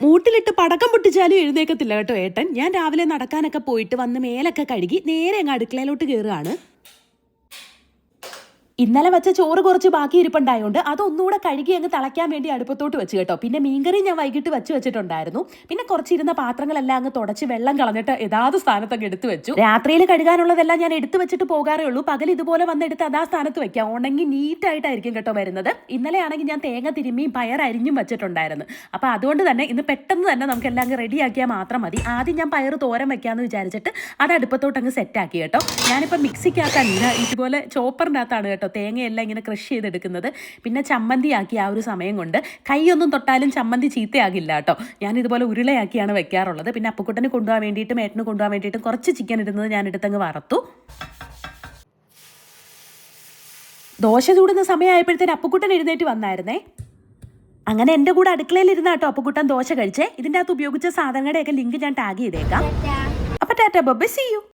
മൂട്ടിലിട്ട് പടക്കം പൊട്ടിച്ചാലും എഴുന്നേക്കത്തില്ല കേട്ടോ ഏട്ടൻ. ഞാൻ രാവിലെ നടക്കാനൊക്കെ പോയിട്ട് വന്ന് മേലൊക്കെ കഴുകി നേരെ അങ്ങ് അടുക്കളയിലോട്ട് കയറുകയാണ്. ഇന്നലെ വെച്ച ചോറ് കുറച്ച് ബാക്കി ഇരിപ്പുണ്ടായതുകൊണ്ട് അതൊന്നുകൂടെ കഴുകി അങ്ങ് തിളയ്ക്കാൻ വേണ്ടി അടുപ്പത്തോട്ട് വെച്ച് കേട്ടോ. പിന്നെ മീൻകറി ഞാൻ വൈകിട്ട് വെച്ചിട്ടുണ്ടായിരുന്നു. പിന്നെ കുറച്ചിരുന്ന പാത്രങ്ങളെല്ലാം അങ്ങ് തുടച്ച് വെള്ളം കളഞ്ഞിട്ട് യഥാർത്ഥ സ്ഥാനത്തൊക്കെ എടുത്തു വെച്ചു. രാത്രിയിൽ കഴുകാനുള്ളതെല്ലാം ഞാൻ എടുത്തു വെച്ചിട്ട് പോകാറേ ഉള്ളൂ. പകൽ ഇതുപോലെ വന്നെടുത്ത് അതാ സ്ഥാനത്ത് വെക്കാം. ഉണങ്ങി നീറ്റായിട്ടായിരിക്കും കേട്ടോ വരുന്നത്. ഇന്നലെ ആണെങ്കിൽ ഞാൻ തേങ്ങ തിരുമ്മിയും പയർ അരിഞ്ഞും വെച്ചിട്ടുണ്ടായിരുന്നു. അപ്പോൾ അതുകൊണ്ട് തന്നെ ഇന്ന് പെട്ടെന്ന് തന്നെ നമുക്ക് എല്ലാം അങ്ങ് റെഡിയാക്കിയാൽ മാത്രം മതി. ആദ്യം ഞാൻ പയർ തോരൻ വെക്കാമെന്ന് വിചാരിച്ചിട്ട് അത് അടുപ്പത്തോട്ട് അങ്ങ് സെറ്റാക്കി കേട്ടോ. ഞാനിപ്പോൾ മിക്സിക്കകത്തല്ല, ഇതുപോലെ ചോപ്പറിനകത്താണ് കേട്ടോ തേങ്ങയെല്ലാം ഇങ്ങനെ ക്രഷ് ചെയ്തെടുക്കുന്നത്. പിന്നെ ചമ്മന്തിയാക്കി ആ ഒരു സമയം കൊണ്ട് കൈയൊന്നും തൊട്ടാലും ചമ്മന്തി ചീത്തയാകില്ല കേട്ടോ. ഞാൻ ഇതുപോലെ ഉരുളയാക്കിയാണ് വെക്കാറുള്ളത്. പിന്നെ അപ്പുക്കുട്ടന് കൊണ്ടുപോകാൻ വേണ്ടിയിട്ടും ഏട്ടന് കൊണ്ടുപോകാൻ വേണ്ടിയിട്ടും കുറച്ച് ചിക്കൻ ഇടുന്നത് ഞാൻ എടുത്തങ്ങ് വറുത്തു. ദോശ ചൂടുന്ന സമയമായപ്പോഴത്തേന് അപ്പുക്കുട്ടൻ എഴുന്നേറ്റ് വന്നായിരുന്നേ. അങ്ങനെ എൻ്റെ കൂടെ അടുക്കളയിലിരുന്ന കേട്ടോ അപ്പുക്കുട്ടൻ ദോശ കഴിച്ചേ. ഇതിൻ്റെ അകത്ത് ഉപയോഗിച്ച സാധനങ്ങളുടെയൊക്കെ ലിങ്ക് ഞാൻ ടാഗ് ചെയ്തേക്കാം. അപ്പോൾ ടാറ്റ ബൈ, സീ യു.